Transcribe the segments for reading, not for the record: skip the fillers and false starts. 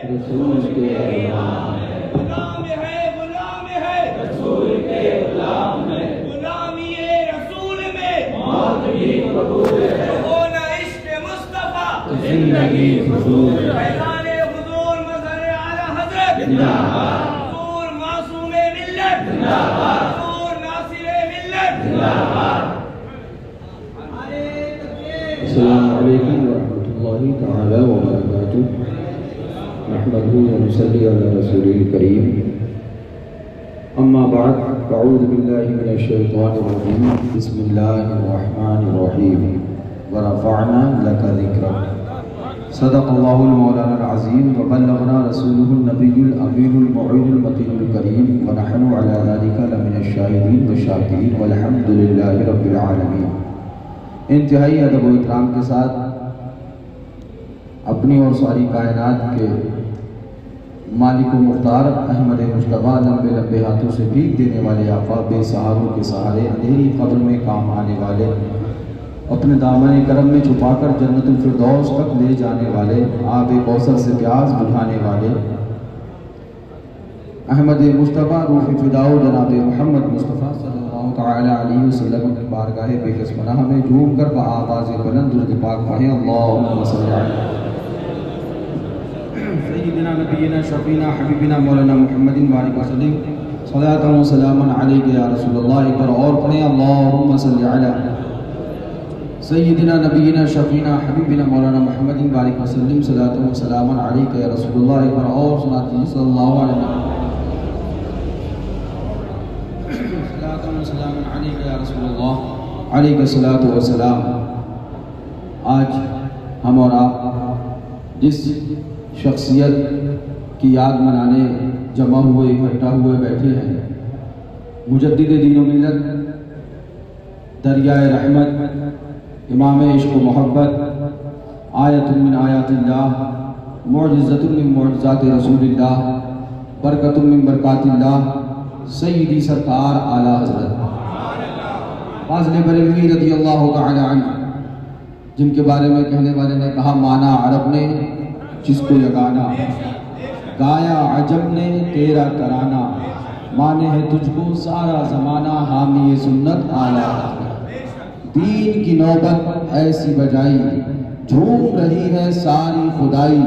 रसूल के गुलाम है, गुलाम है रसूल के गुलाम है, गुलामी रसूल में मौत भी कबूल है, होना इश्क मुस्तफा तो जिंदगी फजूल है। फैजान हुजूर मज़हर आला हज़रत जिंदाबाद, हुजूर मासूम मिल्लत जिंदाबाद, हुजूर नासिर मिल्लत जिंदाबाद। अस्सलामु अलैकुम वरहमतुल्लाहि तआला व बरकातुहू। नहमदुहु व नुसल्ली अला रसूलिल करीम। अम्मा बाद, अऊज़ु बिल्लाहि मिनश शैतानिर रजीम। बिस्मिल्लाहिर रहमानिर रहीम। व रफ़अना लका ज़िक्रक। सदक़ल्लाहुल मौलाना अज़ीम व बल्लगना रसूलुहुन नबियुल अमीनुल मुईनुल मतीनुल करीम व नहनु अला ज़ालिका लमिनश शाहिदीन व शाकिरीन वल्हम्दुलिल्लाहि रब्बिल आलमीन। इंतहाई अदब व इकराम के साथ अपनी और सारी कायनात के मालिक व मुख्तार अहमद मुश्तबा लंबे लंबे हाथों से भीख देने वाले आका, बेसहारों के सहारे अंधेरी कब्र में काम आने वाले, अपने दामन करम में छुपाकर जन्नतुल फिरदौस तक ले जाने वाले, आब कौसर से प्यास बुझाने वाले अहमद मुश्तबा रूह फिदाओ जनाब मोहम्मद मुस्तफ़ा सल्लल्लाहु तआला अलैहि वसल्लम की बारगाह बेकस पनाह में झूम कर आवाज़ बुलंद दुरूद पाक पढ़ें। अल्लाहुम्मा सल्ली अला सय्यिदिना नबीना शफीना हबीबिना मौलाना मुहम्मदिन व आलिहि वसल्लम सलातन व सलामन अलैका या रसूलल्लाह। एक बार और पढ़ें। अल्लाहुम्मा सल्ली अला सय्यिदिना नबीना शफीना हबीबिना मौलाना मुहम्मदिन व आलिहि वसल्लम सलातन व सलामन अलैका या रसूलल्लाह। एक बार और सुनाते हैं सल्लल्लाहु अलैहि वसल्लम अलैहिस्सलातु वस्सलाम। आज हम और आप जिस शख्सियत की याद मनाने जमा हुए, इकट्ठा हुए बैठे हैं, मुजद्दिद दीन व मिल्लत, दरियाए रहमत, इमाम इश्क व मोहब्बत, आयतुन मिन आयातिल्लाह, मुअजिज़तुन मिन मुअजिज़ाति रसूलिल्लाह, बरकतुन मिन बरकातिल्लाह, सय्यदी सरकार आला हज़रत फाज़िल बरेलवी रज़ियल्लाहु तआला अन्हु, जिनके बारे में कहने वाले ने कहा, माना अरब ने जिसको यगाना, गाया अजम ने तेरा तराना, माने है तुझको सारा ज़माना, हामी सुन्नत आला हज़रत। दीन की नौबत ऐसी बजाई, झूम रही है सारी खुदाई,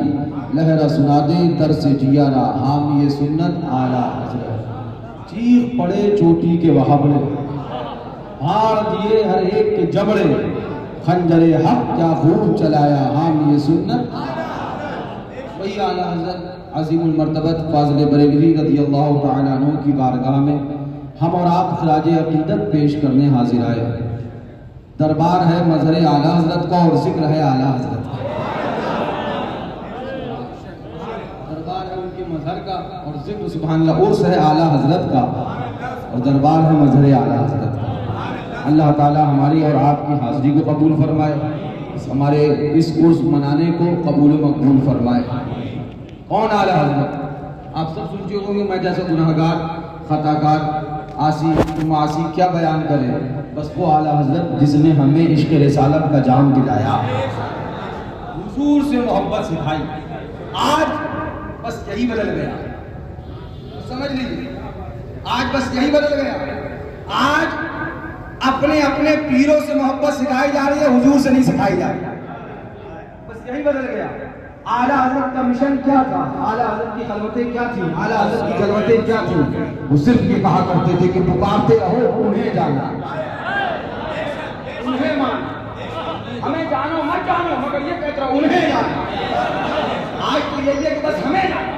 लहरा सुना दे दर से जियारा, हामी सुन्नत आला हज़रत। चीख पड़े चोटी के वहाबड़े, हार दिए हर एक के जबड़े, खंजरे हक क्या खूब चलाया, हामी सुन्नत वही आला हज़रत अज़ीमुल मर्तबत फाज़िल बरेलवी रज़ियल्लाहु तआला अन्हु की बारगाह में हम और आप खिराज अक़ीदत पेश करने हाजिर आए। दरबार है मज़हर आला हज़रत का और जिक्र है आला हज़रत का। दरबार है उनके मज़हर का और जिक्र सुभानअल्लाह उर्स है आला हज़रत का, और दरबार है मज़हर आला हज़रत का। अल्लाह ताला हमारी और आपकी हाज़िरी को कबूल फरमाए, हमारे इस उर्स मनाने को कबूल मकबूल फरमाए। कौन आला हज़रत? आप सब सुन चुके होंगे, मैं जैसा गुनाहगार, खताकार, आसी मासी क्या बयान करें, बस वो आला हज़रत जिसने हमें इश्क़ रिसालत का जाम दिलाया, हुजूर से मोहब्बत सिखाई। आज बस यही बदल गया, समझ लीजिए, आज बस यही बदल गया। आज अपने अपने पीरों से मोहब्बत सिखाई जा रही है, हुजूर से नहीं सिखाई जा रही, बस यही बदल गया। आला हज़रत का मिशन क्या था, आला हज़रत की खलवतें क्या थी, आला हज़रत की जलवतें क्या थी? वो सिर्फ ये कहा करते थे कि पुकारते रहो उन्हें जाना, उन्हें मानो, हमें जानो मत जानो, मगर ये कहते रहो उन्हें जाना। आज तो यही है कि बस हमें जाना,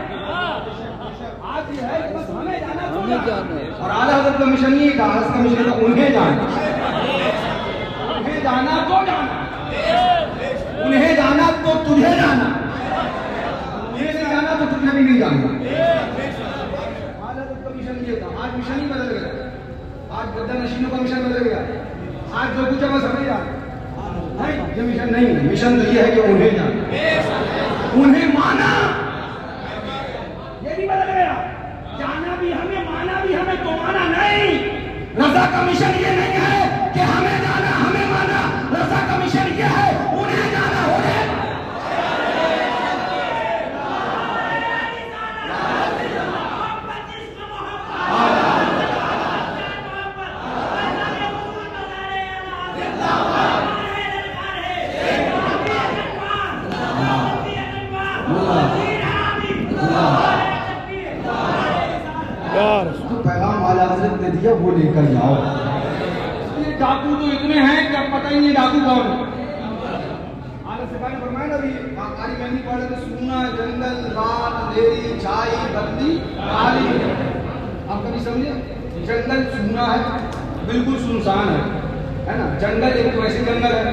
आज ये है कि बस हमें जाना, उन्हें जाना। और आला हज़रत का मिशन नहीं था, उसका मिशन था उन्हें जाना, उन्हें जाना तो जाना, उन्हें जाना तो तुझे जाना, उन्हें नहीं जाना तो तुझे भी नहीं जाना। आला हज़रत का मिशन ये था। आज मिशन ही बदल गया, आज गद्दा नशीनों का मिशन बदल गया। आज जो कुछ है बस हमें जाना, नहीं ये मिशन नहीं है। मिशन तो ये है कि उन्हें जाना, उन्हें माना, ये भी बदल गया। जाना भी हमें, माना भी हमें, तो माना नहीं। रज़ा का मिशन ये नहीं है कि हमें जाना हमें माना, रज़ा का मिशन ये है उन्हें जाना उन्हें। तो पैगाम आला हजरत ने दिया वो लेकर जाओ। ये डाकू तो इतने हैं कि अब पता ही नहीं डाकू कौन है। आला सिपाही ने फरमाया अभी आकारी में नहीं पढ़े तो सुना जंगल रात अंधेरी छाई बदली काली। आप कभी समझे जंगल सुना है, बिल्कुल सुनसान है ना। जंगल एक तो वैसे जंगल है,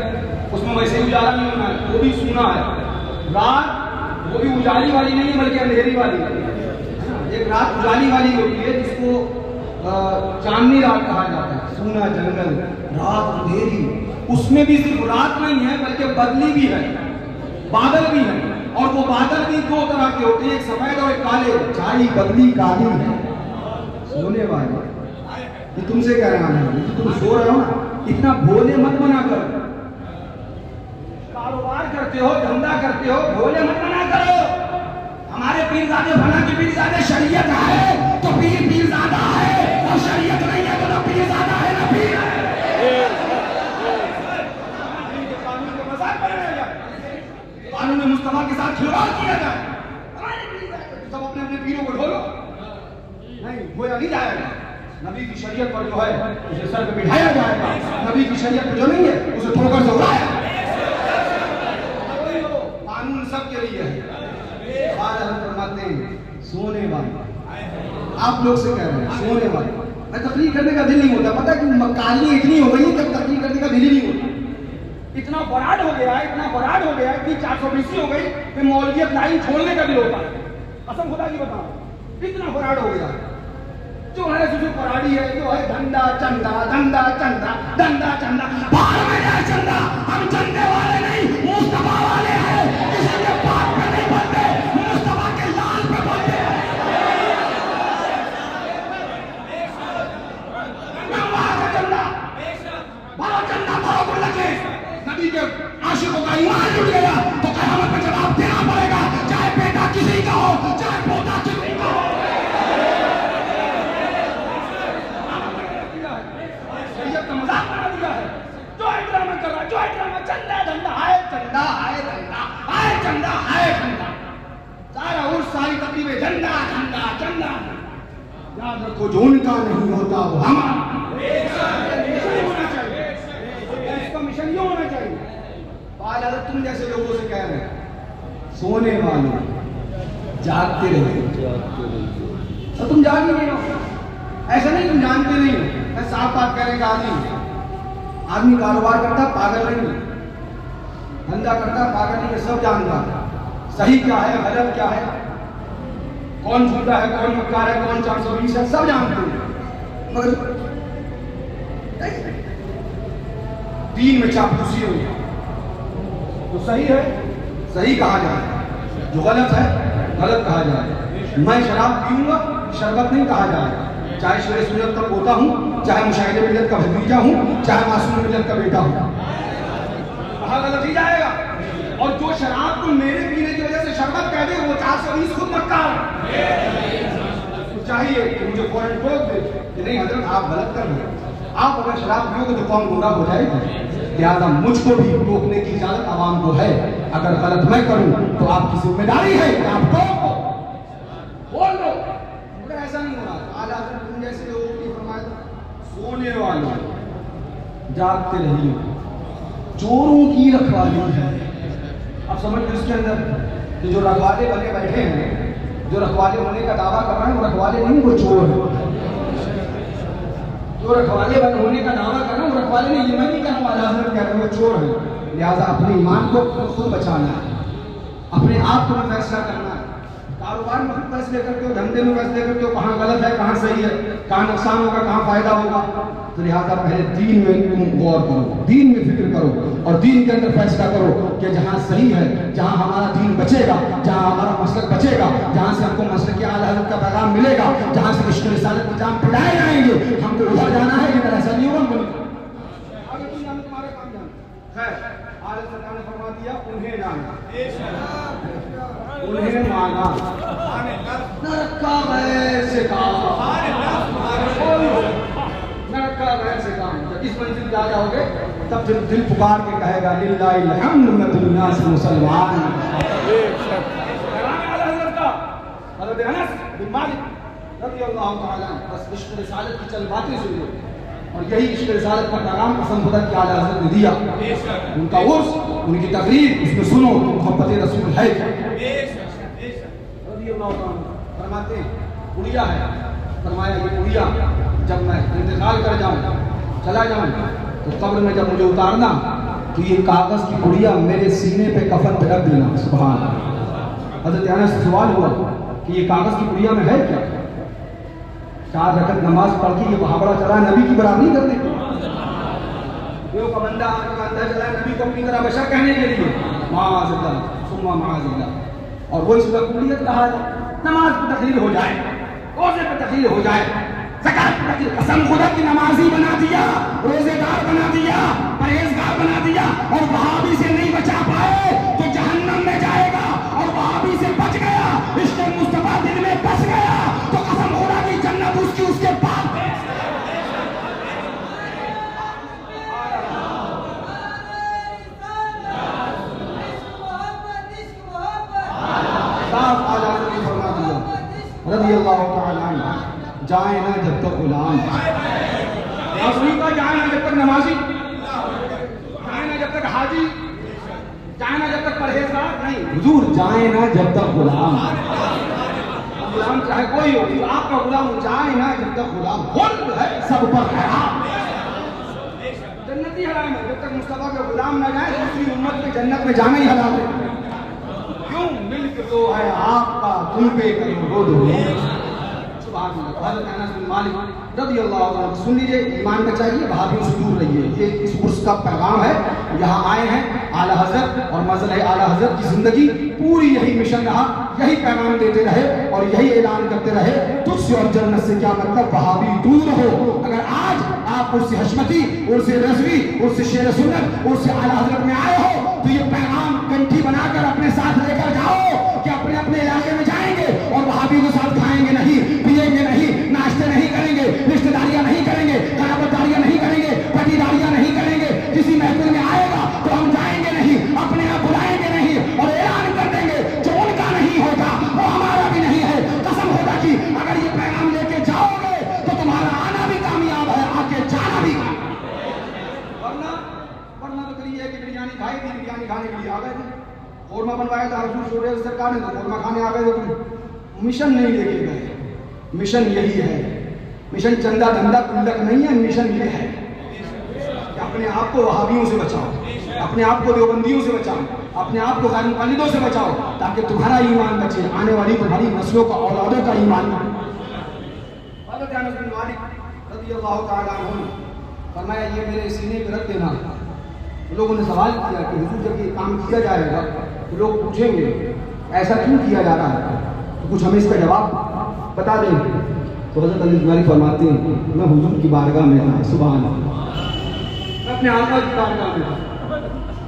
उसमें वैसे उजाला नहीं होना है, वो भी सुना है। रात वो भी उजाली वाली नहीं है बल्कि अंधेरी वाली है। एक रात उजाली वाली होती है जिसको चांदनी रात कहा जाता है। सूना जंगल रात अंधेरी, उसमें भी सिर्फ रात नहीं है बल्कि बदली भी है, बादल भी है। और वो बादल भी दो तरह के होते हैं, एक सफेद और एक काले। छाई बदली काली है। सोने वाले ये तुमसे कह रहा हूं, तुम सो रहे हो ना, इतना भोले मत बना करो। कारोबार करते हो, धंधा करते हो, भोले मत बना करो। हमारे पीरजादे फला के पीरजादे शरीयत है तो पीरजादा है, और शरीयत नहीं है तो ना पीरजादा है ना पीर है। कानून का मजाक बनाया जाए, कानून मुस्तफा के साथ खिलवाड़ किया जाए। हमारे पीरजादे सब अपने अपने पीरों को ढोलो, नहीं बोया नहीं जाएगा। नबी की शरीयत पर जो है उसे सर पे बिठाया जाएगा, नबी की शरीयत पर जो नहीं है उसे ठोकर से उड़ाया। कानून सबके लिए है। सोने वाले आप लोग से कह रहे हैं, सोने वाले। मैं तकलीफ करने का दिल नहीं होता, पता है कि मकाली इतनी हो गई है कि अब तकलीफ करने का दिल ही नहीं होता। इतना फराड हो गया है, इतना फराड हो गया है कि 420 हो गई कि मौलवियत लाइन छोड़ने का दिल होता है। कसम खुदा की बताओ, इतना फराड हो गया जो है जो फराडी है, जो है धंधा चंदा धंधा चंदा धंधा चंदा। बाहर में जाए चंदा, हम चंदे वाले नहीं मुस्तफा वाले हैं, इसलिए बात में नहीं बोलते, मुस्तफा के लाल पे बोलते हैं। चंदा भरो, चंदा भरो को लगे। नबी के आशिकों का ईमान टूट गया तो क़यामत में जवाब देना पड़ेगा, चाहे बेटा किसी का हो, चाहे पोता किसी का हो। मजाक बना दिया है, जो ड्रामा कर रहा है, जो ड्रामा चंदा धंधा है, चंदा है धंधा है, चंदा है धंधा। सारा उस सारी तकलीफें झंडा झंडा चंदा। याद रखो जो उनका नहीं होता वो हमारा होना चाहिए, इसका मिशन ये होना चाहिए। आज तुम जैसे लोगों से कह रहे हैं सोने वाले जागते रहे, तो तुम जाग नहीं हो। ऐसा नहीं तुम जानते नहीं हो, मैं साफ बात कहने का आदमी कारोबार करता पागल नहीं, धंधा करता पागल नहीं, सब जानता है सही क्या है गलत क्या है, कौन झूठा है कौन मक्कार है कौन 420 है, सब जानते हैं। मगर दीन में चापलूसी हुई तो सही है सही कहा जाए, जो गलत है गलत कहा जाए। मैं शराब पीऊंगा शरबत नहीं कहा जाएगा, चाहे शेर सूरत का पोता हूँ, चाहे मुशाहिद मिल्लत का भतीजा हूँ, चाहे मासूम मिल्लत का बेटा हूँ, कहा गलत ही जाएगा। और जो शराब को मेरे पीने की वजह से शरबत कह दे वो 420 खुद मक्कार तो चाहिए कि मुझे फौरन टोक दे कि नहीं हजरत आप गलत कर रहे हैं, आप अगर शराब पियोगे तो कौन गुमराह हो जाएगी। लिहाजा मुझको भी टोकने की इजाजत आवाम को है, अगर गलत मैं करूँ तो आपकी जिम्मेदारी है कि आप टोको बोल दो। मगर ऐसा नहीं हो रहा। आज तुम जैसे लोगों की फरमाया सोने वाले जागते रहिए, चोरों की रखवाली है। अब समझ लो इसके अंदर कि जो रखवाले बने बैठे हैं, जो रखवाले होने का दावा कर रहे हैं वो रखवाले नहीं, वो चोर है। जो रखवाले बने होने का दावा कर रहे हैं वो रखवाले नहीं, ये मैं नहीं कहूँ, आला हज़रत कह रहे हैं वो चोर है। लिहाजा अपने ईमान को खुद बचाना है, अपने आप को फैसला करना है। कारोबार में फैसले करते हो, धंधे में फैसले करते हो, कहाँ गलत है कहाँ सही है, कहाँ नुकसान होगा कहाँ फायदा होगा। तो लिहाजा पहले दीन में तुम गौर करो, दीन में फिक्र करो और दीन के अंदर फैसला करो कि जहाँ सही है, जहाँ हमारा दीन बचेगा, जहाँ हमारा मसलक बचेगा, जहाँ से हमको मसलक के आला हज़रत का पैगाम मिलेगा, जहाँ से इश्क़ रिसालत के जाम पिलाए जाएंगे, हमको उधर जाना है। कि ऐसा नहीं होगा तुम्हारे काम जाना है। आला सरकार ने फरमा दिया उन्हें जाना, उन्हें माना, नरक का वैसे काम, नरक का वैसे काम। जब इस मंजिल पे आ जाओगे तब फिर दिल पुकार के कहेगा लिल्लाहिल हम्द मैं दुनिया से मुसलमान। हज़रत अनस बिन मालिक रज़ियल्लाहु ताला अन्हु। बस इश्क़ रिसालत की चंद बातें सुनिए और यही इश्क़ रिसालत का पैगाम कसम खुदा की आला हज़रत ने दिया। उनका उर्स, उनकी तकरीर उसमें सुनो कि मोहब्बत रसूल है क्या। रज़ियल्लाहु ताला फरमाते हैं गुड़िया है, फरमाया ये गुड़िया जब मैं इंतकाल कर जाऊँ, चला जाऊँ, तो कब्र में जब मुझे उतारना तो ये कागज की गुड़िया मेरे सीने पे कफन पे रख देना। सुभान अल्लाह। हज़रत अनस से सवाल हुआ कि ये कागज की गुड़िया में है क्या? 4 रकअत नमाज पढ़ के ये वहां बड़ा चला नबी की बराबरी करने के लिए का बंदा अंदर चला नबी को अपनी तरह बशर कहने के लिए माअज़ल्लाह सुम्मा माअज़ल्लाह। और वो इस मकबूलियत कहा नमाज पर तकरीर हो जाए, रोजे पर तकरीर हो जाए, ज़कात पर तकरीर, कसम खुदा की नमाजी बना दिया, रोजेदार बना दिया, परहेजगार बना दिया और वहाबी से नहीं बचा पाए तो जहन्नम में जाएगा। और वहाबी से बच गया, इश्क़ मुस्तफा दिल में बस गया तो कसम खुदा की जन्नत उसकी उसके पास। रज़ियल्लाहु ताला अन्हु जाए ना जब तक गुलाम, रसूल का जाए ना जब तक नमाजी, जाए ना जब तक हाजी, जाए ना जब तक परहेजगार नहीं, हुजूर जाए ना जब तक गुलाम। गुलाम चाहे कोई हो, आपका गुलाम जाए ना जब तक गुलाम खुद है सब पर हराम। जन्नती हराम है, जब तक मुस्तफा का गुलाम ना जाए दूसरी उम्मत में जन्नत में जाना ही हराम है। क्यों मिल्क तो है आपका तुम पे करो दो। सुभान अल्लाह। हज़रत अनस बिन मालिक रज़ियल्लाहु अन्हु, सुन लीजिए, ईमान में चाहिए, वहाबियों से दूर रहिए। ये इस उर्स का पैगाम है। यहाँ आए हैं आला हज़रत और मज़हब आला हज़रत की ज़िंदगी पूरी यही मिशन रहा, यही पैगाम देते रहे और यही ऐलान करते रहे तुझसे और जन्नत से क्या मतलब, वहाबी दूर हो। अगर आज आप उर्स हशमती, उर्स रज़वी, उर्स शेर सुन्नत, उर्स आला हज़रत में आए हो तो ये पैगाम कंठी बनाकर अपने साथ लेकर जाओ कि अपने अपने इलाके में जाएंगे और वहाबियों के साथ खाएंगे नहीं, पिएंगे नहीं, नाश्ते नहीं करेंगे, रिश्तेदारियां नहीं करेंगे, कराबतदारियां नहीं करेंगे, पटीदारियां नहीं करेंगे। किसी महफिल में आएगा तो हम जाएंगे नहीं, अपने यहाँ बुलाएंगे नहीं और ऐलान कर देंगे जो उनका नहीं होगा वो हमारा भी नहीं है। कसम खुदा की अगर ये पैगाम लेके जाओगे तो तुम्हारा आना भी कामयाब है, आके जाना भी। वरना तो करिए कि बिरयानी खाई थी, बिरयानी खाने के लिए आ गए थे, कोरमा बनवाया था हजूर सरकार ने तो कोरमा खाने आ गए थे। मिशन नहीं लेके गए। मिशन यही है, मिशन चंदा धंधा कुल्लक नहीं है, मिशन ये है कि अपने आप को वहाबियों से बचाओ, अपने आप को देवबंदियों से बचाओ, अपने आप को गैर मुक़ल्लिदों से बचाओ ताकि तुम्हारा ईमान बचे, आने वाली तुम्हारी नस्लों का औलादों का ईमान। हज़रत अनस बिन मालिक रज़ियल्लाहु ताला अन्हु फरमाया ये मेरे सीने पे रख देना। लोगों ने सवाल किया कि हुजूर जब ये काम किया जाएगा तो लोग पूछेंगे ऐसा क्यों किया जा रहा है, तो कुछ हमें इसका जवाब बता दें। तो हज़रत अली ज़मानी फरमाते हैं मैं हुजूर की बारगाह में था, सुभान अल्लाह, मैं अपने आका की बारगाह में था,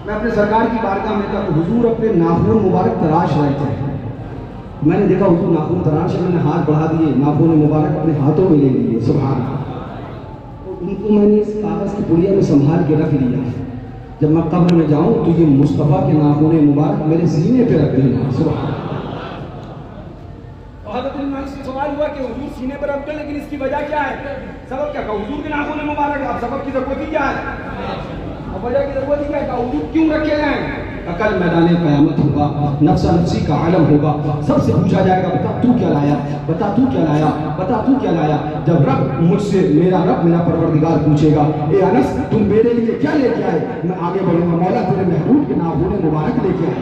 मैं अपने सरकार की बारगाह में था, तो हुजूर अपने नाखून मुबारक तराश रहे थे। मैंने देखा हुजूर नाखून तराश, मैंने हाथ बढ़ा दिए, नाखून मुबारक अपने हाथों में ले लिए, सुभान अल्लाह। उनको मैंने इस कागज़ की पुड़िया में संभाल के रख लिया। जब मैं कब्र में जाऊं तो ये मुस्तफ़ा के नाखून मुबारक मेरे सीने पे रख देना। सुभान अल्लाह। से सवाल हुआ कि हुजूर सीने पर रख दे, लेकिन इसकी वजह क्या है, सबब क्या? हुजूर के नाखून मुबारक, अब सबब की ज़रूरत ही क्या है और वजह की ज़रूरत ही क्या है? हुजूर क्यों रखे गए? कल मैदान क़यामत होगा, नफ्सा नफ्सी का आलम होगा, सबसे पूछा जाएगा बता तू क्या लाया, बता तू क्या लाया, बता तू क्या लाया। जब रब मुझसे मेरा परवरदिगार पूछेगा ए अनस तुम मेरे लिए क्या लेके आए, मैं आगे बढ़ूंगा मौला तेरे महबूब के नाखून मुबारक लेके आए,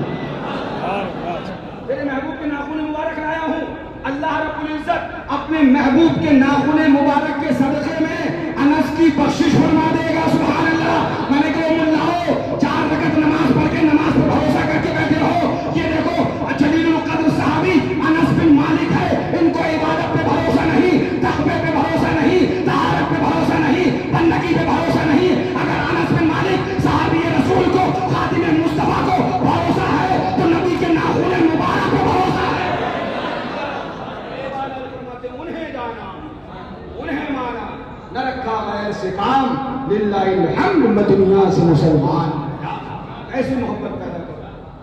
तेरे महबूब के नाखून मुबारक लाया हूँ। अल्लाह रब्बुल इज्जत अपने महबूब के नाखून मुबारक के सदक़े में अनस की बख्शिश फरमा देगा। सुभान अल्लाह। मैंने कहा मुल्लाओ 4 रकअत नमाज पढ़ के नमाज पर भरोसा करके बैठे रहो। ये देखो जलीलुल क़द्र सहाबी अनस बिन मालिक है, इनको इबादत पे भरोसा नहीं, तक़वे पे भरोसा नहीं, तहारत पे भरोसा नहीं, बंदगी पे भरोसा नहीं। अगर अनस बिन मालिक सहाबी रसूल को, खातिम मुस्तफ़ा को भरोसा है तो नबी के नाखून मुबारक पे भरोसा है। उन्हें जाना, उन्हें माना, न रखा गैर से काम, लिल्लाहिल हम्द, मैं दुनिया से मुसलमान। ऐसी मोहब्बत पैदा करो।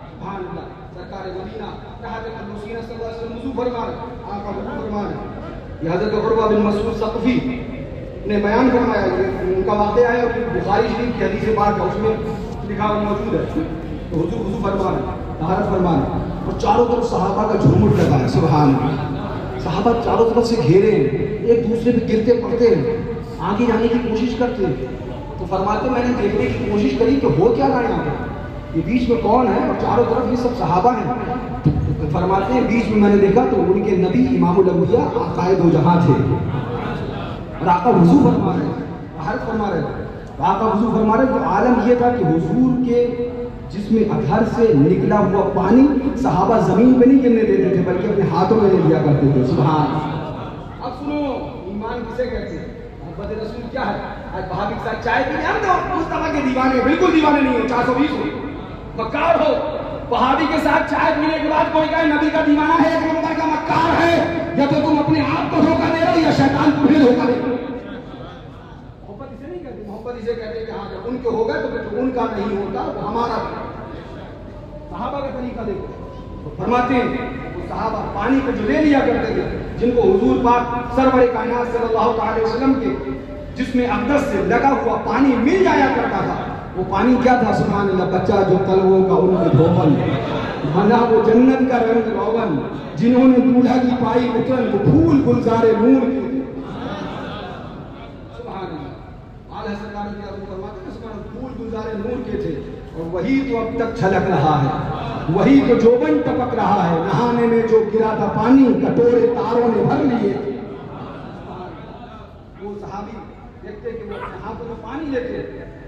सुभान अल्लाह। सरकार मदीना वज़ू फरमा रहे, आका वज़ू फरमा रहे। ये हज़रत उर्वा बिन मसूद सक़फ़ी ने बयान फरमाया, उनका वाक़या है, बुखारी शरीफ की हदीस पाक है, उसमें लिखा हुआ मौजूद है। तो हुजूर वज़ू फरमा रहे, तहारत फरमा रहे, और चारों तरफ सहाबा का झुरमुट लगा है। सुभान अल्लाह, सहाबा चारों तरफ से घेरे हैं, एक दूसरे पे गिरते पड़ते हैं, आगे जाने की कोशिश करते हैं। तो फरमाते मैंने देखने की कोशिश करी कि हो क्या रहा है यहाँ पे, ये बीच में कौन है, और चारों तरफ ये सब सहाबा हैं। तो फरमाते हैं बीच में मैंने देखा तो उनके नबी इमामुल अंबिया आकाए दो जहां थे, और आका वज़ू फरमा रहे, तहारत फरमा रहे। आका वज़ू फरमा रहे, तो आलम ये था कि हुजूर के जिसमें अधर से निकला हुआ पानी सहाबा जमीन पे नहीं गिरने देते थे, बल्कि अपने हाथों में ले लिया करते थे। सुभान। अब सुनो, ईमान किसे कहते हैं, मोहब्बत रसूल क्या है। आज भाभी के साथ चाय पीने हम तो मुस्तफा के दीवाने, बिल्कुल दीवाने नहीं हो, 420 हो, मक्कार हो। वहाबी के साथ चाय पीने के बाद कोई कहे नबी का दीवाना है, एक नंबर का मक्कार है, या तो तुम अपने आप को धोखा दे रहे हो या शैतान तुम्हें धोखा दे रहा है। मोहब्बत इसे नहीं कहते, मोहब्बत इसे कहते हैं कि हाँ जब उनके हो गए तो फिर उनका नहीं होता, वो हमारा। सहाबा का तरीका देखो, तो फरमाते हैं वो सहाबा पानी को जो ले लिया करते थे, जिनको हुजूर पाक सरवर कायनात सल्लल्लाहु अलैहि वसल्लम के जिसमें अक़दस से लगा हुआ पानी मिल जाया करता था। वो पानी क्या था, सुभान अल्लाह, बच्चा जो तलवों का उनमें धोबन, बना वो जन्नत का रंग रोगन, जिन्होंने दूल्हा की पाई उतरन, वो फूल गुलजारे नूर के। सुभान अल्लाह, आला सरकार की आदत फरमाते हैं सुभान फूल गुलजारे नूर के थे, और वही तो अब तक छलक रहा है, वही तो जोबन टपक रहा है। नहाने में जो गिरा था पानी, कटोरे तारों ने भर लिए। वो सहाबी देखते कि वो अपने हाथों में पानी लेते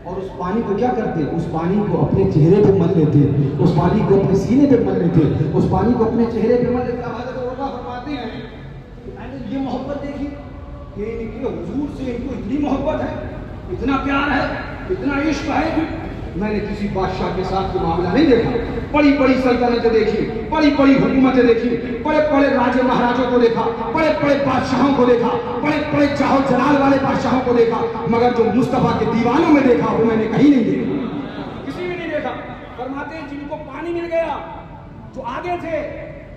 और उस पानी को क्या करते, उस पानी को अपने चेहरे पे मल लेते, उस पानी को अपने सीने पे मल लेते, उस पानी को अपने चेहरे पे मल लेते। फरमाते हैं ये मोहब्बत देखिए कि इनके हुजूर से इनको इतनी मोहब्बत है, इतना प्यार है, इतना इश्क है। मैंने किसी बादशाह के साथ ये मामला नहीं देखा। बड़ी बड़ी सल्तनतें देखी, बड़ी बड़ी हुकूमतें देखी, बड़े बड़े राजे महाराजों को देखा, बड़े बड़े बादशाहों को देखा, बड़े बड़े जाहो जलाल वाले बादशाहों को देखा, मगर जो मुस्तफा के दीवानों में देखा वो मैंने कहीं नहीं देखा, किसी में नहीं देखा। फरमाते हैं जिनको पानी मिल गया, जो आगे थे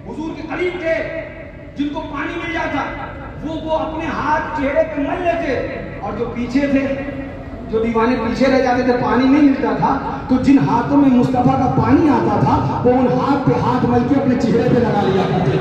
हुजूर के करीब थे, जिनको पानी मिल जाता वो अपने हाथ चेहरे पे मल लेते, और जो पीछे थे, जो दीवाने पीछे रह जाते थे, पानी नहीं मिलता था, तो जिन हाथों में मुस्तफा का पानी आता था वो उन हाथ पे हाथ मल के अपने चेहरे पे लगा लिया करते।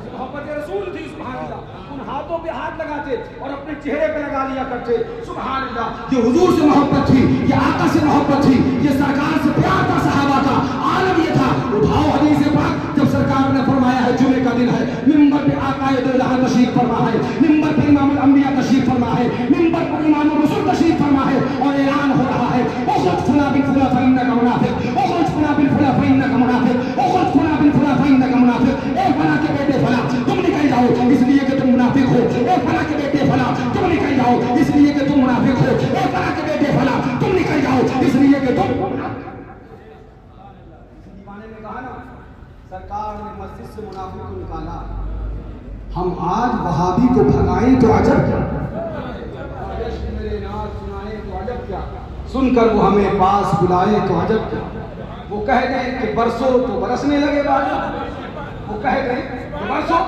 मोहब्बत रसूल थी, सुभान अल्लाह, उन हाथों पे हाथ लगाते और अपने चेहरे पे लगा लिया करते। सुभान अल्लाह, ये हुजूर से मोहब्बत थी, ये आका से मोहब्बत थी, ये सरकार से प्यार था, सहाबा का आलम ये था। उठाओ हदीस पाक, जब सरकार ने फरमाया है जुमे का दिन है, मिंबर पे आकाए दो जहां तशरीफ फरमा है, मिंबर पे इमामुल अंबिया तशरीफ फरमा है, मिंबर पर इमामुर रसूल तशरीफ फरमा है, और ऐलान हो रहा है उखरुज फुला बिन फुला फइन्नका मुनाफिक, उखरुज फुला बिन फुला फइन्नका मुनाफिक, उखरुज फुला बिन फुला फइन्नका मुनाफिक। ए फला के बेटे फला, तुम निकल जाओ इसलिए कि तुम मुनाफिक हो। ए फला के बेटे फला, तुम निकल जाओ इसलिए कि तुम मुनाफिक हो। ए फला के बेटे फला, तुम निकल जाओ इसलिए कि तुम। दीवाने ने कहा ना, सरकार ने मस्जिद से मुनाफिक को निकाला, हम आज वहाबी को भगाएं तो अजब क्या, मेरे नाज सुनाए तो अजब क्या, सुनकर वो हमें पास बुलाए तो अजब क्या। वो कह गए कि बरसो तो बरसने लगे बादल, वो कह गए कि बरसो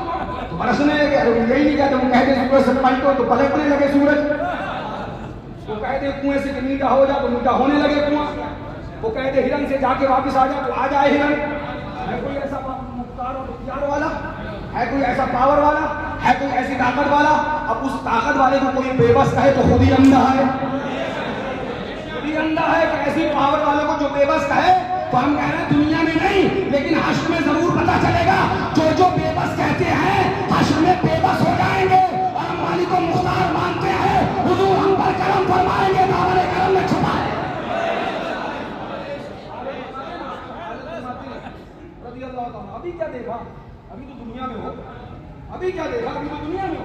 तो बरसने लगे, अरे यही नहीं कहते, वो कह गए सूरज से पलटो तो पलटने लगे सूरज, वो कह दे कुएं से मीठा हो जा तो मीठा होने लगे कुआं, वो कह दे हिरन से जाके वापिस आ जा तो आ जाए हिरन। है कोई ऐसा मुख्तार और इख्तियार वाला, है कोई ऐसा पावर वाला, है कोई ऐसी ताकत वाला। अब उस ताकत वाले को कोई बेबस कहे तो खुद ही अंधा है, खुद ही अंधा है। कि ऐसी पावर वाले को जो बेबस कहे तो हम कह रहे हैं दुनिया में नहीं, लेकिन हश्र में जरूर पता चलेगा। जो जो बेबस कहते हैं हश्र में बेबस हो जाएंगे, और हम मालिक को मुख्तार मानते हैं। हुजूर हम पर करम फरमाएंगे, दामन करम में छुपाए। अभी क्या देखा, अभी तो दुनिया में हो, अभी क्या देखा, अभी तो दुनिया में हो।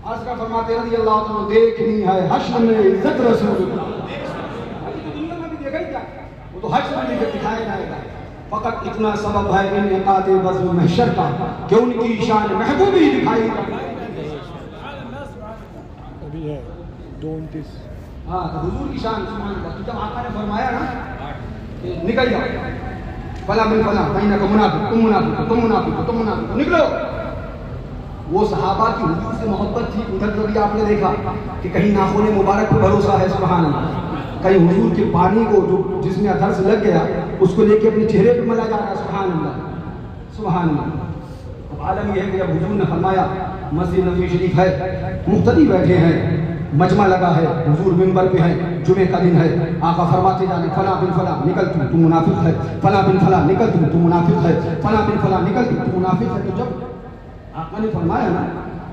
आज का फरमाते रज़ी अल्लाह तआला देखनी है हश्र में इज्जत रसूलुल्लाह। अभी तो दुनिया में भी देखा ही क्या, वो तो हश्र में दिखाया जाएगा। फकत इतना सबब है इनेकाद वज़्न महशर का कि उनकी शान महबूबी दिखाई अभी है 2:29। हाँ, तो हुजूर की शान सुभान अल्लाह। जब आका ने फरमाया ना कि निकल जाओ, फला बिन फला कहीं ना मुनाफिक, तुम मुनाफिक हो, तुम मुनाफिक हो, तुम मुनाफिक हो, निकलो। वो सहाबा की हुजूर से मोहब्बत थी। उधर कभी आपने देखा कि कहीं नाखून मुबारक पर भरोसा है, सुभान अल्लाह, कहीं हुजूर के पानी को जो जिसमें अधर से लग गया उसको लेके अपने चेहरे पे मला जा रहा है, सुभान अल्लाह, सुभान अल्लाह। अब आलम यह है कि जब हुजूर ने फरमाया मस्जिद नबी शरीफ है, मुख्तदी बैठे हैं, मजमा लगा है, हुजूर मिंबर पे हैं, जुमे का दिन है, आका फरमाते जाने फला बिन फला निकल तू मुनाफिक है, फला बिन फला निकल तू मुनाफिक है, फला बिन फला निकल तू मुनाफिक है। तो जब आका ने फरमाया ना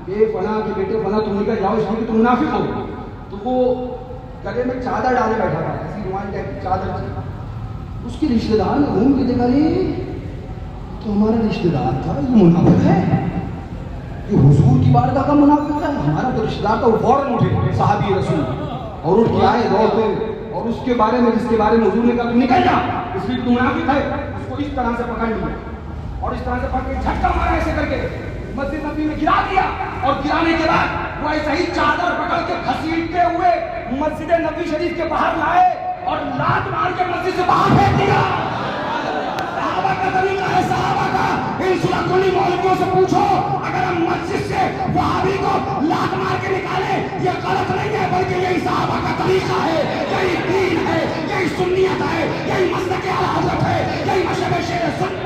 कि फला के बेटे फला तुम निकल जाओ इसलिए कि तुम मुनाफिक हो, तो वो गले में चादर डाले बैठा था, ऐसी रुमाल टाइप की चादर थी। उसके रिश्तेदार ने घूम के देखा, अरे तो हमारा रिश्तेदार था, ये मुनाफिक है, ये हुजूर की बारगाह का मुनाफिक है, हमारा तो रिश्तेदार था। वो फौरन उठे सहाबी रसूल और उठ के आए दौड़ते, और उसके बारे में जिसके बारे में हुजूर ने कहा तू निकल जा इसलिए तू मुनाफिक है, उसको इस तरह से पकड़ लिया और इस तरह से पकड़ के झटका मारा ऐसे करके मस्जिद नबी में गिरा दिया। और गिराने के बाद वो ऐसे ही चादर पकड़ के घसीटते हुए मस्जिद नबी शरीफ के बाहर लाए और लात मार के मस्जिद से बाहर फेंक दिया। सहाबा का तरीका है, सहाबा का। इन सुलकुली मौलवियों से पूछो, अगर हम मस्जिद से वहाबी को लात मार के निकाले, ये गलत नहीं है, बल्कि यही सहाबा का तरीका है, यही दीन है, यही सुन्नियत है, यही मसलक आला हज़रत है, यही मशहब शेर सुन्नत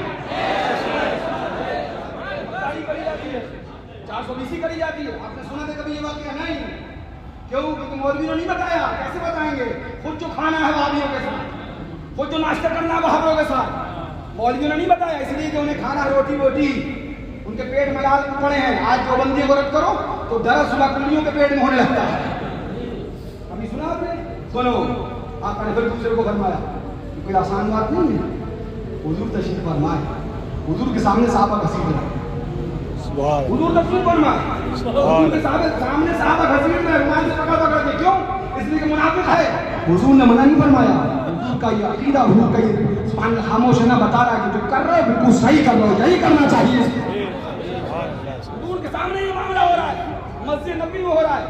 420 करी जाती है। आपने सुना था कभी ये वाकया? नहीं। क्यों? क्योंकि मौलवियों ने नहीं बताया। कैसे बताएंगे? खुद जो खाना है वहाबियों के साथ, खुद जो नाश्ता करना है वहाबियों के साथ, मौलवियों ने नहीं बताया, इसलिए कि उन्हें खाना रोटी वोटी उनके पेट में लाल पड़े हैं। आज जो बंदी को रद्द करो तो दरअसल सुलकुलियों के पेट में होने लगता है। अभी सुना आपने? सुनो, आपने फिर दूसरे को फरमाया, कोई आसान बात नहीं है। हुजूर तशरीफ फरमाए, हुजूर के सामने साहबा घसीट रहे, हुजूर तशरीफ फरमाए, हुजूर के सामने साहबा घसीट रहे, रुमाल से पकड़ के। क्यों? इसलिए कि मुनाफिक है। हुजूर ने मना नहीं फरमाया, हुजूर का ये अकीदा, हुजूर का ये खामोश है ना, बता रहा है कि जो कर रहे बिल्कुल सही कर रहे हो, यही करना चाहिए। हुजूर के सामने ये मामला हो रहा है, मस्जिद नबी में हो रहा है,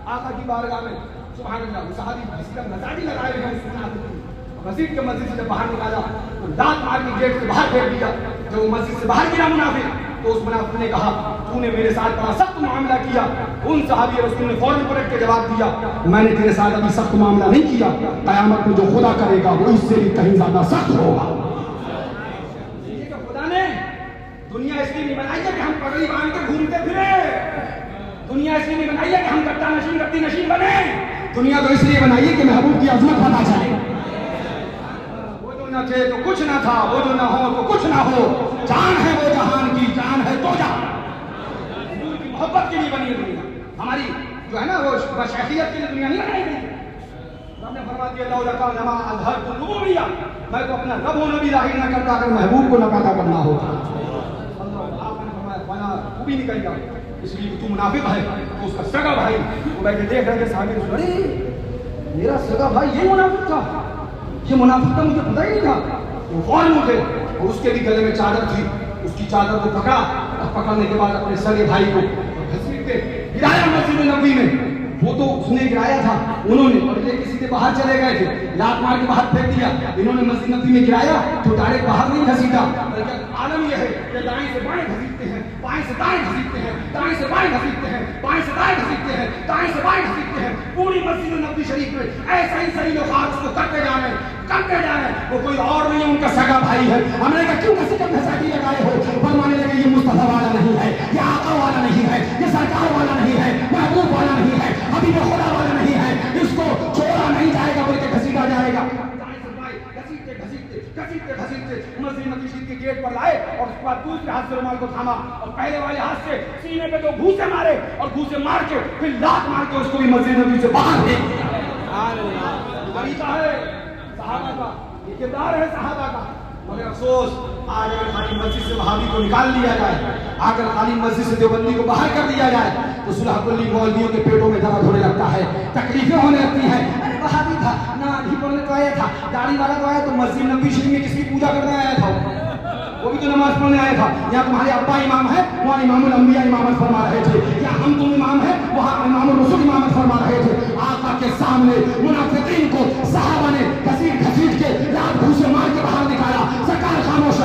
आका की बारगाह में। सुभान अल्लाह। सहाबी किसी का मजाक ही लगाए हुए हैं, मस्जिद के मस्जिद से बाहर निकाला तो दांत मार के गेट से बाहर फेंक दिया। जब वो मस्जिद से बाहर गिरा मुनाफिक, तो उस मुनाफिक ने कहा तूने मेरे साथ बड़ा सख्त मामला किया। उन सहाबी रसूल ने फौरन पलट के जवाब दिया, मैंने तेरे साथ अभी सख्त मामला नहीं किया, कयामत में जो खुदा करेगा वो इससे भी कहीं ज्यादा सख्त होगा। खुदा ने दुनिया इसलिए नहीं बनाई है कि हम पगड़ी बांध के घूमते फिरे, दुनिया इसलिए नहीं बनाई है कि हम गट्टा नशीन गट्टी नशीन बने, दुनिया तो इसलिए बनाई है कि महबूब की अजमत पता चले। न थे तो कुछ ना था, वो जो ना हो तो कुछ ना हो, जान है वो जहान की, जान है तो जान। हुजूर की मोहब्बत के लिए बनी है दुनिया, हमारी जो है ना वो शख्सियत के लिए दुनिया नहीं बनाई गई। हमने फरमा दिया लौ लका लमा अज़हर तो रुबूबिय्या, मैं तो अपना रब व नबी जाहिर न करता अगर महबूब को न पैदा करना होता। आपने फरमाया फला तू भी निकल जा, इसलिए तू मुनाफिक है। तो उसका सगा भाई वो बैठे देख रहे थे, सामने अरे मेरा सगा भाई ये मुनाफिक था, ये मुनाफिक था, मुझे पता ही नहीं था। वो फौरन उठे और उसके भी गले में चादर थी, उसकी चादर को पकड़ा और पकड़ने के बाद अपने सगे भाई को घसीटते गिराया मस्जिद नबी में। वो तो उसने गिराया था, उन्होंने और ये किसी के बाहर चले गए थे, लात मार के बाहर फेंक दिया। इन्होंने मस्जिद नबी में गिराया तो डायरेक्ट बाहर नहीं घसीटा, बल्कि आलम यह है कि दाएं से बाएं घसीटते हैं, बाएं से दाएं घसीटते हैं, दाएं से बाएं घसीटते हैं, बाएं से दाएं घसीटते हैं, दाएं से बाएं घसीटते हैं। पूरी मस्जिद नबी शरीफ में ऐसा ही सही लोग उसको करते जा रहे हैं, करते जा रहे हैं। वो कोई और नहीं है, उनका सगा भाई है। हमने कहा क्यों घसीटा घसाटी लगाए हो? फरमाने लगे ये मुस्तफा वाला नहीं है, ये आका वाला नहीं है, ये सरकार वाला नहीं है, महबूब वाला नहीं है, अभी वो खुदा वाला नहीं है, इसको छोड़ा नहीं जाएगा बल्कि घसीटा जाएगा। घसीटते घसीटते घसीटते घसीटते मस्जिद नबी शरीफ के गेट पर लाए और उसके बाद दूसरे हाथ से रुमाल को थामा और पहले वाले हाथ से सीने पे दो घूंसे मारे और घूंसे मार के फिर लात मार के उसको भी मस्जिद नबी से बाहर फेंक दिया। तरीका है सहाबा का, ये किरदार है सहाबा का। मगर अफसोस आज अगर खाली मस्जिद से वहाबी को निकाल लिया जाए, अगर खाली मस्जिद से देवबंदी को बाहर कर दिया जाए तो सुलहकुल्ली मौलवियों के पेटों में दर्द होने लगता है, तकलीफें होने लगती हैं। अरे वहाबी था ना, भी पढ़ने तो आया था, दाढ़ी वाला तो आया, तो मस्जिद नबी शरीफ में किसकी पूजा करने आया था? वो भी तो नमाज पढ़ने आया था। यहाँ तुम्हारे अब्बा इमाम है, वहाँ इमामुल अंबिया इमामत फरमा रहे थे, या हम तुम इमाम है, वहाँ इमामुल रसूल इमामत फरमा रहे थे। आका के सामने मुनाफिकीन को सहाबा ने घसीट घसीट के लात घूंसे मार के बाहर निकाला। सरकार खामोश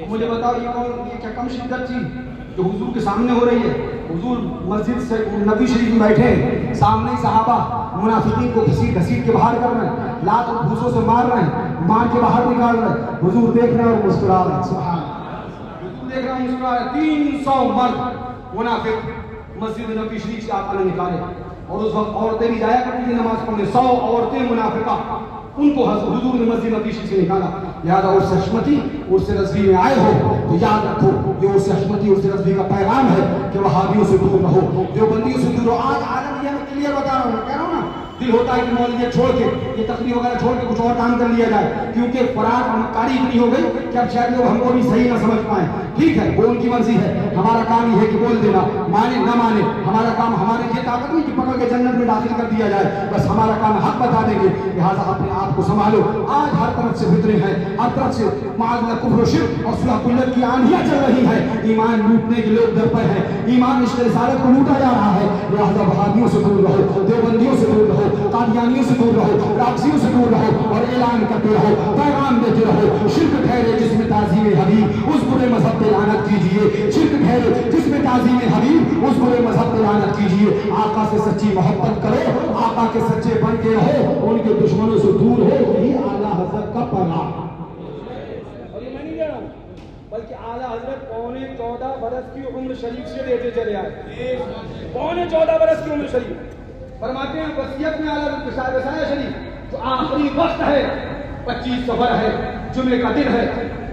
मुझे बताओ ये कौन, ये क्या कम शिद्दत थी जो हुजूर के सामने हो रही है? हुजूर मस्जिद से नबी शरीफ में बैठे हैं, सामने ही सहाबा मुनाफिकीन को घसीट घसीट के बाहर कर रहे हैं, लात और भूसों से मार रहे हैं, मार के बाहर निकाल रहे हैं। हुजूर देख रहे हैं और मुस्कुरा रहे हैं। सुभान अल्लाह, हुजूर देख रहे हैं मुस्कुरा रहे हैं। 300 मर्द मुनाफिक मस्जिद नबी शरीफ से आकर निकाले, और उस वक्त औरतें भी जाया करती थी नमाज पढ़ने। 100 औरतें मुनाफिका, उनको हुजूर ने मस्जिद नबी शरीफ से निकाला। लिहाजा उर्स हशमती, उर्स रज़वी में आए हो तो याद रखो, ये उर्स हशमती, उर्स रज़वी का पैगाम है कि वहाबियों से दूर रहो, देवबंदियों से दूर रहो। आज आलम ये मैं क्लियर बता रहा हूँ, कह रहा हूँ ना, दिल होता है कि मौलवियत छोड़ के, ये तकरीर वगैरह छोड़ के कुछ और काम कर लिया जाए, क्योंकि फरार मक्कारी इतनी हो गई कि अब शायद लोग हमको भी सही ना समझ पाए। ठीक है, वो उनकी मर्जी है, हमारा काम ये है कि बोल देना, माने ना माने हमारा काम, हमारे ये ताकत नहीं कि पकड़ के जन्नत में दाखिल कर दिया जाए, बस हमारा काम हक बता देंगे। लिहाजा अपने आप को संभालो। आज हर तरफ से फितरे हैं, हर तरफ से माज़ कुफ्र शिर्क और सुलह कुल्लत की आंधियां चल रही हैं। ईमान लूटने के लोग दर पर हैं, ईमान इश्क़ रिसालत को लूटा जा रहा है। लिहाजा वहाबियों से दूर रहो, देवबंदियों से दूर रहो, कादियानियों से दूर रहो, राबसियों से दूर रहो, और ऐलान करते रहो, पैगाम देते रहो। शिर्क ठहरे जिसमें ताज़ीम हबीब, उस बुरे मजहब पे लानत कीजिए। शिर्क ठहरे जिसमें ताज़ीम हबीब, उस बुरे मजहब पे लानत कीजिए। आका से सच्ची मोहब्बत करो, आका के सच्चे बन के रहो, उनके दुश्मनों से दूर हो। यही आला हज़रत का पैगाम। और ये मैं नहीं कह रहा हूँ, बल्कि आला हज़रत 14.25 बरस की उम्र शरीफ से लेते चले आए। 14.25 बरस की उम्र शरीफ फरमाते हैं वसीयत में आला वसाया शरीफ, जो आखिरी वक्त है 25 सफर है, जुमे का दिन है,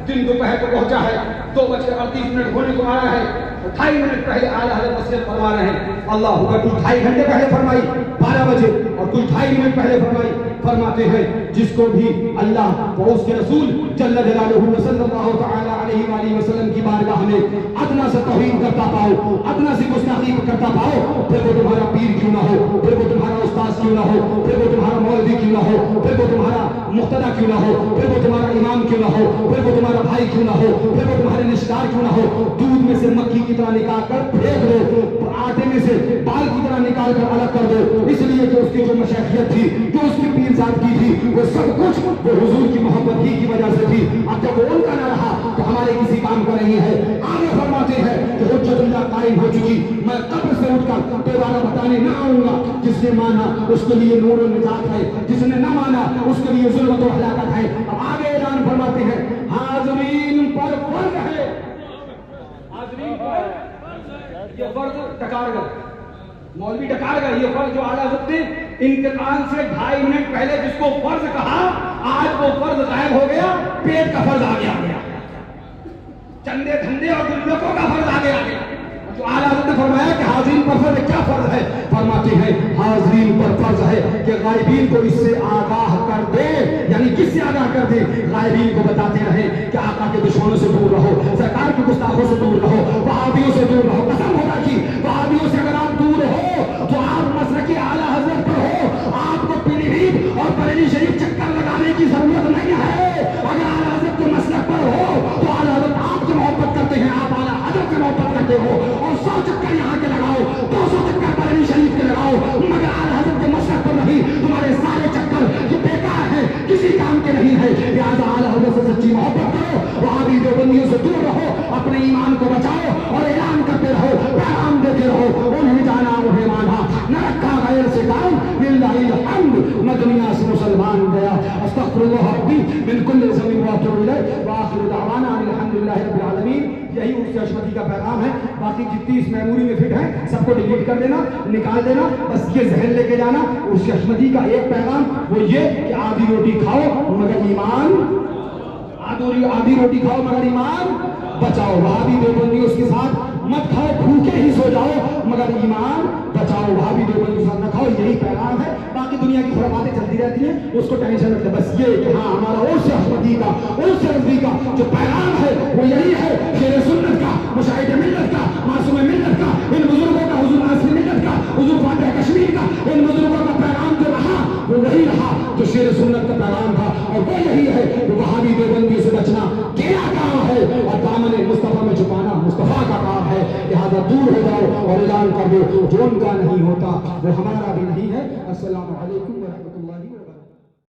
दिन दोपहर को पहुंचा है, 2:38 होने को आया है, 2.5 मिनट पहले आला हज़रत वसीयत फरमा रहे हैं। अल्लाह हुआ कुछ 2.5 घंटे पहले फरमाई 12 बजे, और कुछ 2.5 मिनट पहले फरमाई। फरमाते हैं जिसको भी अल्लाह और उसके रसूल जल्ल जलालुहु सल्लल्लाहु तआला अलैहि वसल्लम की बारगाह में अदना से तौहीन करता पाओ, अदना से गुस्ताखी करता पाओ, फिर वो तुम्हारा पीर क्यों ना हो, फिर वो तुम्हारा उस्ताद क्यों ना हो, फिर वो तुम्हारा मौलवी क्यों ना हो, फिर वो तुम्हारा मुक्तदा क्यों ना हो, फिर वो तुम्हारा इमाम क्यों ना हो, फिर वो तुम्हारा भाई क्यों ना हो, फिर वो तुम्हारे रिश्तेदार क्यों ना हो। दूध में से मक्खी की तरह निकाल कर फेंक दो, आटे में से बाल की तरह निकाल कर अलग कर दो, इसलिए कि उसकी जो मशैखियत थी, जो उसकी पीरजाद की थी, वो सब कुछ वो हुजूर की मोहब्बत ही की वजह से थी। अब जब वो उनका न रहा तो हमारे किसी काम का नहीं है। आगे फरमाते हैं कि हुज्जतुल्लाह कायम हो चुकी, मैं कब्र से उठकर दोबारा बताने न आऊंगा। जिसने माना उसके लिए नूर और निजात है, जिसने न माना उसके लिए ज़ुल्मत और हलाकत है। अब आगे ऐलान फरमाते हैं हाज़रीन पर फर्ज है, हाज़रीन पर ये फर्ज टकार गए, मौलवी डकार गए। ये फर्ज जो आला हज़रत ने इंतकाल से 2.5 मिनट पहले जिसको फर्ज कहा, आज वो फर्ज गायब हो गया, पेट का फर्ज आगे आ गया, चंदे धंधे और गुल्लकों का फर्ज आगे आ गया। जो आला हज़रत ने फरमाया कि हाज़रीन पर फर्ज क्या फर्ज है, फरमाते हैं हाज़रीन पर फर्ज है कि गायबीन को इससे आगाह कर दे, यानी किससे आगाह कर दे, गायबीन को बताते रहे कि आका के दुश्मनों से दूर रहो, सरकार के गुस्ताखों से दूर रहो, वहाबियों से दूर रहो। कसम होगा कि वहाबियों से अगर आप दूर हो तो आप मसलके आला हज़रत पर हो, आपको पीलीभीत और बरेली शरीफ चक्कर लगाने की जरूरत नहीं है। अगर आला हज़रत के मसलक पर हो तो आला हज़रत आपसे मोहब्बत करते हैं, आप आला हज़रत से मोहब्बत करते हो, और 100 चक्कर यहाँ के लगाओ, 200 चक्कर बरेली शरीफ के लगाओ, मगर आला हज़रत के मसलक पर नहीं। तुम्हारे सारे चक्कर ये बेकार है, किसी काम के नहीं है। लिहाजा आला हज़रत से सच्ची मोहब्बत करो, वहाबी देवबंदियों से दूर रहो, अपने ईमान को बचाओ और ऐलान करते रहो, पैगाम देते रहो। उन्हें जाना उन्हें माना, न रखा गैर से काम, लिल्लाहिल हम्द। मैं दुनिया से मुसलमान गया, अस्तग़फिरुल्लाह रब्बी मिन कुल्लि ज़ंबिन व अतूबु इलैह व आखिरु दअवाना अल्हम्दुलिल्लाहि रब्बिल आलमीन। यही उर्स हशमती का पैगाम है। बाकी जितनी इस मेमोरी में फिट है सबको डिलीट कर देना, निकाल देना, बस ये जहन लेके जाना। उर्स हशमती का एक पैगाम वो ये कि आधी रोटी खाओ मगर ईमान, आधी रोटी खाओ मगर ईमान बचाओ। वहाबी देवबंदी उसके साथ मत खाओ, भूखे ही सो जाओ मगर ईमान बचाओ। वहाबी देवबंदी के साथ न खाओ, यही पैगाम है। बाकी दुनिया की खुराफातें चलती रहती हैं, उसको टेंशन रखते, बस ये कि हाँ हमारा उर्स हशमती का, उर्स रज़वी का जो पैगाम है वो यही है, शेर सुन्नत का, मुशाहिद मिल्लत का, मासूम मिल्लत का, इन बुजुर्गों का, हुजूर आसिम मिल्लत का, हुजूर फातिह कश्मीर का, इन बुजुर्गों का पैगाम जो रहा वो वही रहा जो शेर सुन्नत का पैगाम था, और वो यही है कि वहाबी देवबंदी से बचना तेरा काम है और दामन मुस्तफा में छुपाना मुस्तफा का काम है। लिहाजा दूर हो जाओ और ऐलान कर दो जो उनका नहीं होता वो हमारा भी नहीं है। अस्सलामु अलैकुम व रहमतुल्लाहि